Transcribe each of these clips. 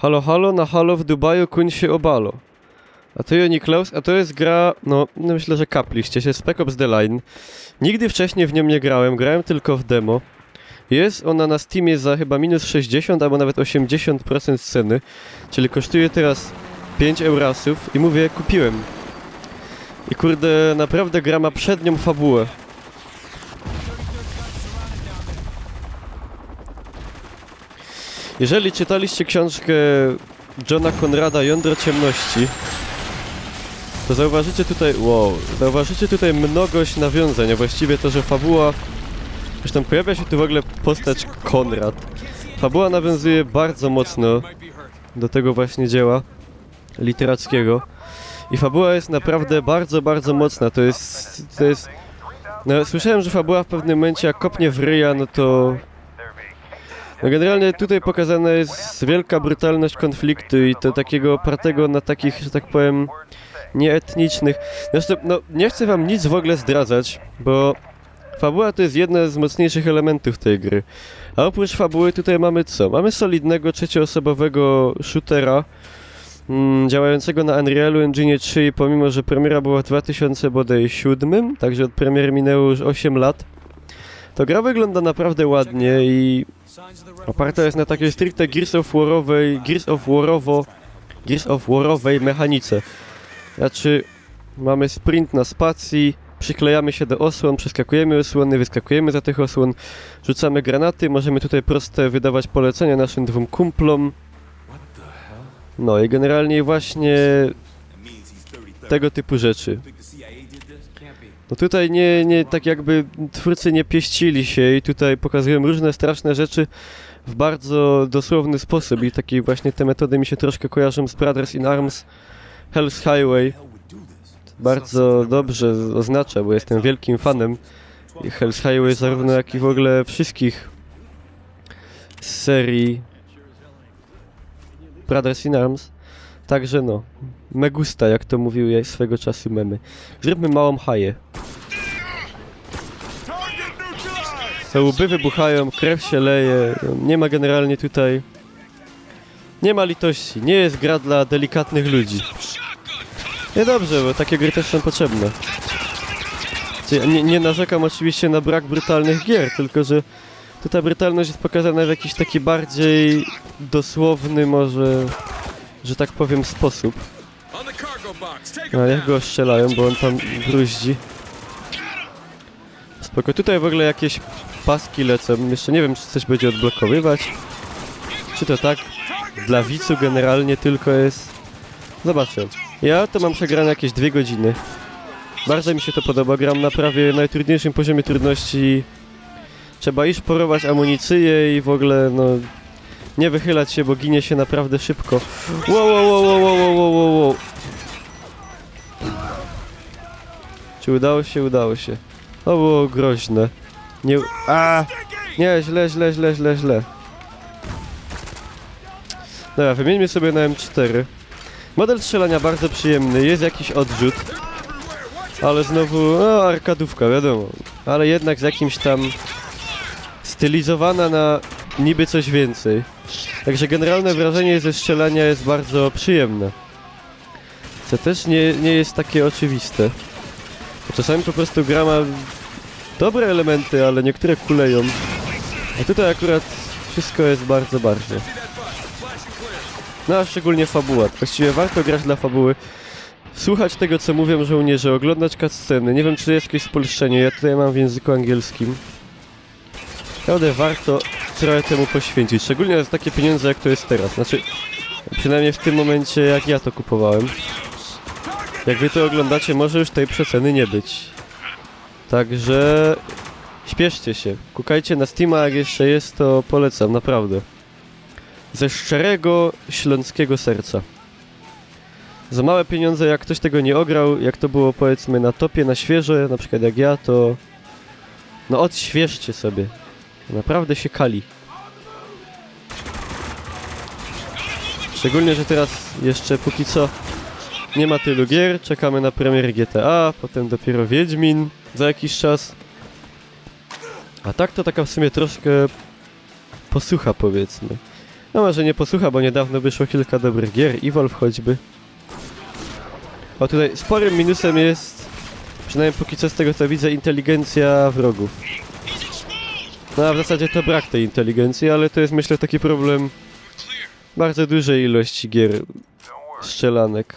Halo, halo, na halo w Dubaju kuń się obalo. A to Uniklaus, a to jest gra, no myślę, że kapliście się, Spec Ops The Line. Nigdy wcześniej w nią nie grałem tylko w demo. Jest ona na Steamie za chyba minus 60 albo nawet 80% ceny, czyli kosztuje teraz 5 eurasów i mówię, kupiłem. I kurde, naprawdę gra ma przednią fabułę. Jeżeli czytaliście książkę Johna Conrada Jądro Ciemności, to zauważycie tutaj mnogość nawiązań, a właściwie to, że fabuła... Zresztą pojawia się tu w ogóle postać Konrad. Fabuła nawiązuje bardzo mocno do tego właśnie dzieła literackiego. I fabuła jest naprawdę bardzo mocna. To jest... No, słyszałem, że fabuła w pewnym momencie jak kopnie w ryja, no to... No generalnie tutaj pokazana jest wielka brutalność konfliktu i to takiego opartego na takich, że tak powiem, nieetnicznych. Zresztą, no nie chcę wam nic w ogóle zdradzać, bo fabuła to jest jeden z mocniejszych elementów tej gry. A oprócz fabuły tutaj mamy co? Mamy solidnego trzecioosobowego shootera działającego na Unrealu Engine 3 i pomimo, że premiera była w 2007, także od premiery minęło już 8 lat, to gra wygląda naprawdę ładnie i oparta jest na takiej stricte Gears of Warowej mechanice. Znaczy, mamy sprint na spacji, przyklejamy się do osłon, przeskakujemy osłony, wyskakujemy za tych osłon, rzucamy granaty, możemy tutaj proste wydawać polecenia naszym dwóm kumplom. No i generalnie właśnie tego typu rzeczy. No tutaj nie tak jakby twórcy nie pieścili się i tutaj pokazują różne straszne rzeczy w bardzo dosłowny sposób i takie właśnie te metody mi się troszkę kojarzą z Brothers in Arms, Hell's Highway. Bardzo dobrze oznacza, bo jestem wielkim fanem Hell's Highway zarówno jak i w ogóle wszystkich z serii Brothers in Arms. Także no, me gusta, jak to mówił swego czasu memy. Zróbmy małą haję. Te łby wybuchają, krew się leje, nie ma generalnie tutaj... Nie ma litości, nie jest gra dla delikatnych ludzi. Niedobrze, bo takie gry też są potrzebne. Nie narzekam oczywiście na brak brutalnych gier, tylko że tutaj brutalność jest pokazana w jakiś taki bardziej dosłowny może, że tak powiem, sposób. No, jak go strzelają, bo on tam gruździ. Spoko, tutaj w ogóle jakieś paski lecą, jeszcze nie wiem, czy coś będzie odblokowywać. Czy to tak dla widzu generalnie tylko jest... Zobaczę. Ja to mam przegrane jakieś 2 godziny. Bardzo mi się to podoba, gram na prawie najtrudniejszym poziomie trudności. Trzeba iść porować amunicję i w ogóle, no... Nie wychylać się, bo ginie się naprawdę szybko. Wow. Czy udało się? Udało się. To było groźne. Nie... Nie, źle. Dobra, wymieńmy sobie na M4. Model strzelania bardzo przyjemny, jest jakiś odrzut. Ale znowu, no arkadówka, wiadomo. Ale jednak z jakimś tam... stylizowana na niby coś więcej. Także generalne wrażenie ze strzelania jest bardzo przyjemne. Co też nie jest takie oczywiste. Czasami po prostu gra ma dobre elementy, ale niektóre kuleją. A tutaj akurat wszystko jest bardzo. No a szczególnie fabuła. Właściwie warto grać dla fabuły. Słuchać tego, co mówią żołnierze, oglądać cutsceny. Nie wiem, czy jest jakieś spolszczenie, ja tutaj mam w języku angielskim. Naprawdę warto trochę temu poświęcić, szczególnie za takie pieniądze, jak to jest teraz. Znaczy, przynajmniej w tym momencie, jak ja to kupowałem. Jak wy to oglądacie, może już tej przeceny nie być. Także... śpieszcie się. Kukajcie na Steama, jak jeszcze jest, to polecam, naprawdę. Ze szczerego, śląskiego serca. Za małe pieniądze, jak ktoś tego nie ograł, jak to było powiedzmy na topie, na świeżo, na przykład jak ja, to... No odświeżcie sobie. Naprawdę się kali. Szczególnie, że teraz jeszcze póki co nie ma tylu gier, czekamy na premierę GTA, potem dopiero Wiedźmin za jakiś czas. A tak to taka w sumie troszkę posłucha, powiedzmy. No może nie posłucha, bo niedawno wyszło kilka dobrych gier, Evolve choćby. O, tutaj sporym minusem jest, przynajmniej póki co z tego co widzę, inteligencja wrogów. No a w zasadzie to brak tej inteligencji, ale to jest myślę taki problem bardzo dużej ilości gier strzelanek.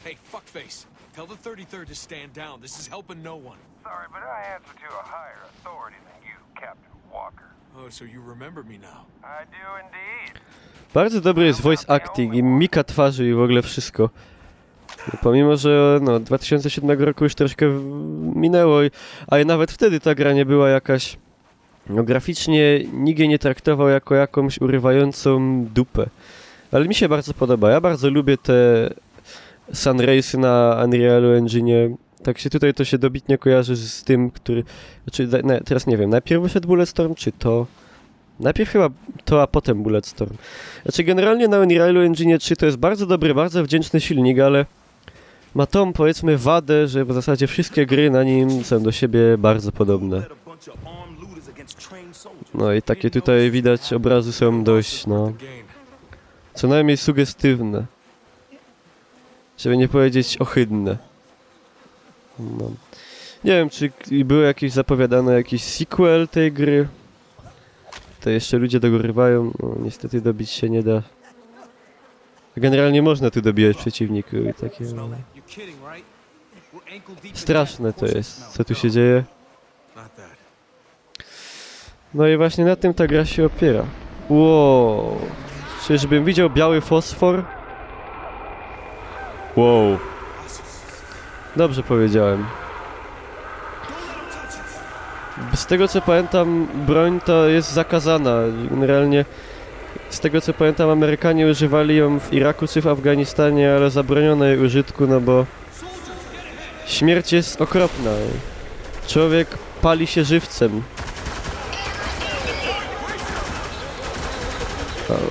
Hey, fuckface. Tell the 33rd to stand down. This is helping no one. Sorry, but I answer to a higher authority than you, Captain Walker. Oh, so you remember me now. I do indeed. Bardzo dobry jest voice acting i mimika twarzy i w ogóle wszystko. Pomimo, że no, 2007 roku już troszkę minęło, ale nawet wtedy ta gra nie była jakaś... No graficznie nikt jej nie traktował jako jakąś urywającą dupę. Ale mi się bardzo podoba. Ja bardzo lubię te Sunraysy na Unrealu Engine. Tak się tutaj to się dobitnie kojarzy z tym, który... Znaczy, teraz nie wiem, najpierw wyszedł Bulletstorm, czy to... Najpierw chyba to, a potem Bulletstorm. Znaczy generalnie na Unrealu Engine 3 to jest bardzo dobry, bardzo wdzięczny silnik, ale ma tą, powiedzmy, wadę, że w zasadzie wszystkie gry na nim są do siebie bardzo podobne. No i takie tutaj widać obrazy są dość, no, co najmniej sugestywne. Żeby nie powiedzieć ohydne. No. Nie wiem, czy było jakieś zapowiadane jakiś sequel tej gry. To jeszcze ludzie dogorywają, no niestety dobić się nie da. Generalnie można tu dobijać przeciwników i takie... No. Straszne to jest, co tu się dzieje. No i właśnie na tym ta gra się opiera. Wow. Czyżbym widział biały fosfor? Wow. Dobrze powiedziałem. Z tego co pamiętam, broń to jest zakazana. Generalnie z tego co pamiętam, Amerykanie używali ją w Iraku czy w Afganistanie, ale zabroniono jej użytku, no bo śmierć jest okropna. Człowiek pali się żywcem.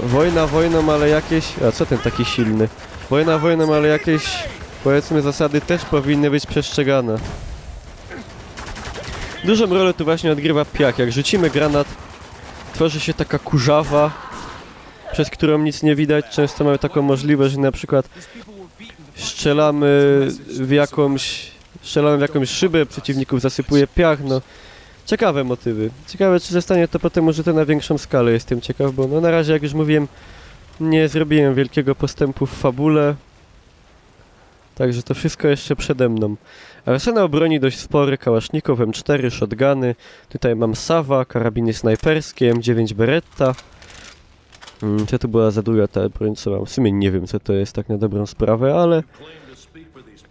Wojna wojną, ale jakieś... A co ten taki silny? Wojna wojną, ale jakieś, powiedzmy, zasady też powinny być przestrzegane. Dużą rolę tu właśnie odgrywa piach. Jak rzucimy granat, tworzy się taka kurzawa, przez którą nic nie widać. Często mamy taką możliwość, że na przykład strzelamy w jakąś szybę, przeciwników zasypuje piach, no. Ciekawe motywy. Ciekawe, czy zostanie to potem użyte na większą skalę, jestem ciekaw, bo no na razie, jak już mówiłem, nie zrobiłem wielkiego postępu w fabule. Także to wszystko jeszcze przede mną. Arsenał broni dość spory, kałasznikow, M4, shotguny. Tutaj mam Sawa, karabiny snajperskie, M9 Beretta. Co to była za druga ta broń, co mam? W sumie nie wiem, co to jest tak na dobrą sprawę, ale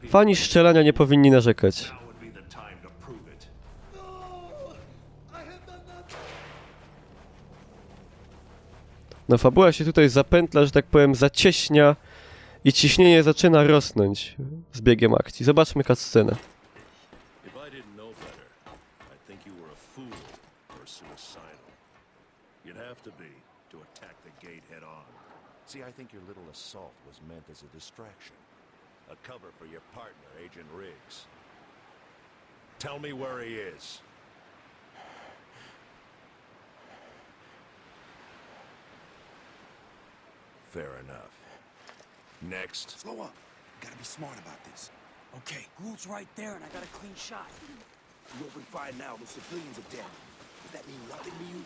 fani strzelania nie powinni narzekać. No fabuła się tutaj zapętla, że tak powiem, zacieśnia i ciśnienie zaczyna rosnąć z biegiem akcji. Zobaczmy cutscenę. See, I think your little assault was meant as a distraction. A cover for your partner, Agent Riggs. Tell me where he is. Fair enough. Next. Slow up. Gotta be smart about this. Okay, Gould's right there and I got a clean shot. You open fire now, the civilians are dead. Does that mean nothing to you?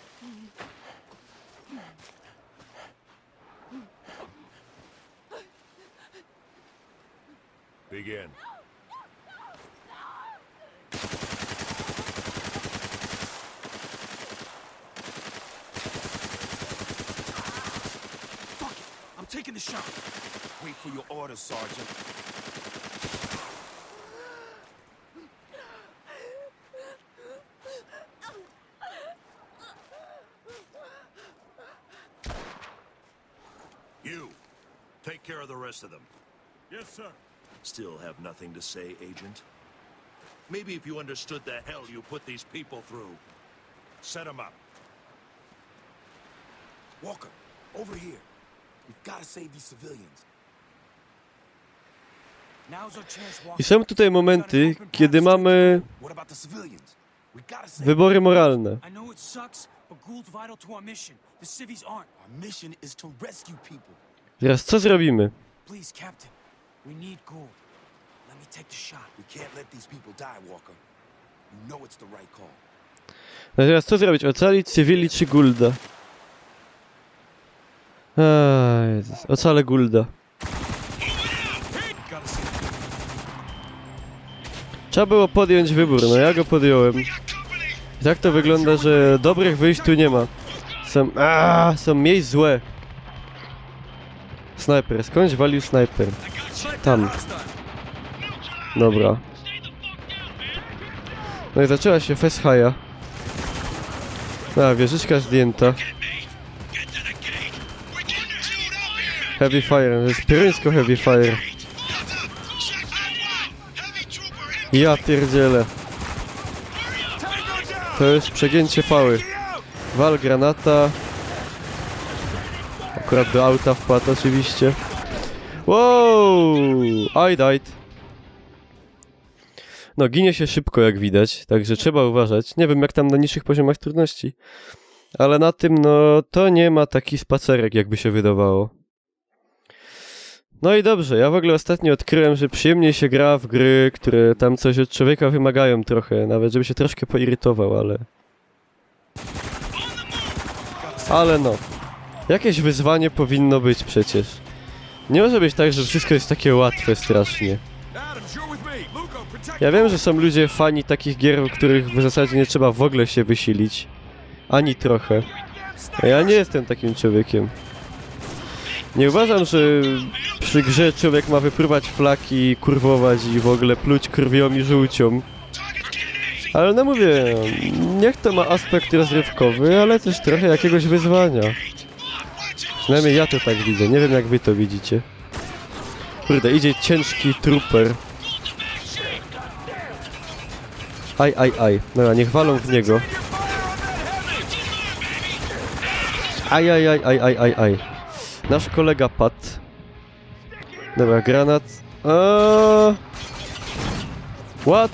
Begin. Fuck it! I'm taking the shot. Wait for your orders, Sergeant. You, take care of the rest of them. Yes, sir. Still have nothing to say, Agent? Maybe if you understood the hell you put these people through. Set them up. Walker, over here. We've gotta save these civilians. Now's our chance, Walker. I są tutaj momenty, kiedy mamy What about the civilians? We gotta save Wybory moralne. I know it sucks, but Gould's vital to our mission. The civvies aren't. Our mission is to rescue people. Teraz co zrobimy? Please, Captain. We need Gould. Let me take the shot. We can't let these people die, Walker. You know it's the right call. No teraz co zrobić? Ocalić cywili czy Goulda? Jezus. Ocalę Goulda. Gotta see. Trzeba było podjąć wybór, no ja go podjąłem. I tak to wygląda, że dobrych wyjść tu nie ma. Są miejsc złe. Snajper, skądś walił snajper? Tam. Dobra. No i zaczęła się Feshaja. Wieżyczka zdjęta. Heavy fire, to jest pieruńsko heavy fire. Ja pierdzielę. To jest przegięcie pały. Wal granata. Akurat do auta wpadł oczywiście. Wow! I died. No, ginie się szybko jak widać, także trzeba uważać. Nie wiem jak tam na niższych poziomach trudności. Ale na tym, no, to nie ma taki spacerek jakby się wydawało. No i dobrze, ja w ogóle ostatnio odkryłem, że przyjemniej się gra w gry, które tam coś od człowieka wymagają trochę, nawet żeby się troszkę poirytował, ale... Ale no, jakieś wyzwanie powinno być przecież. Nie może być tak, że wszystko jest takie łatwe strasznie. Adams, you're with me. Lugo, protect. Ja wiem, że są ludzie fani takich gier, w których w zasadzie nie trzeba w ogóle się wysilić. Ani trochę. A ja nie jestem takim człowiekiem. Nie uważam, że przy grze człowiek ma wypływać flaki, kurwować i w ogóle pluć krwią i żółcią. Ale no mówię, niech to ma aspekt rozrywkowy, ale też trochę jakiegoś wyzwania. Przynajmniej ja to tak widzę, nie wiem jak wy to widzicie. Kurde, idzie ciężki trooper. Aj. Dobra, niech walą w niego. Aj. Nasz kolega padł. Dobra, granat. What?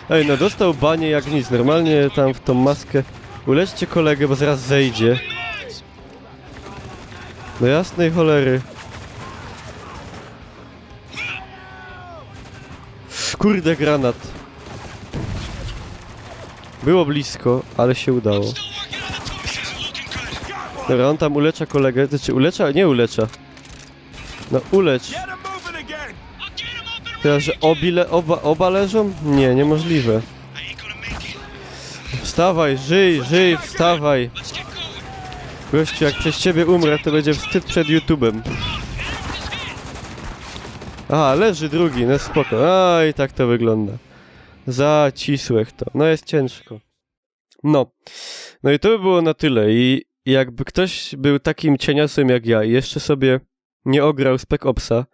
Ej, no dostał banie jak nic. Normalnie tam w tą maskę. Uleczcie kolegę, bo zaraz zejdzie. Do jasnej cholery. Kurde, granat. Było blisko, ale się udało. Dobra, on tam ulecza kolegę. Znaczy, ulecza? Nie ulecza. No, ulecz. Get him moving again. Teraz, że oba leżą? Nie, niemożliwe. Wstawaj, żyj, wstawaj. Gościu, jak przez ciebie umrę, to będzie wstyd przed YouTube'em. Aha, leży drugi, no spoko. Aj, tak to wygląda. Zacisłych to. No jest ciężko. No. No i to by było na tyle. I jakby ktoś był takim cieniasem jak ja i jeszcze sobie nie ograł Spec Opsa,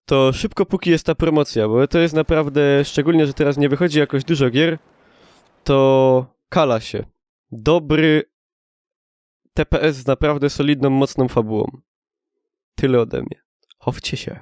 to szybko póki jest ta promocja, bo to jest naprawdę, szczególnie, że teraz nie wychodzi jakoś dużo gier, to kala się. Dobry TPS z naprawdę solidną, mocną fabułą. Tyle ode mnie. Chowcie się.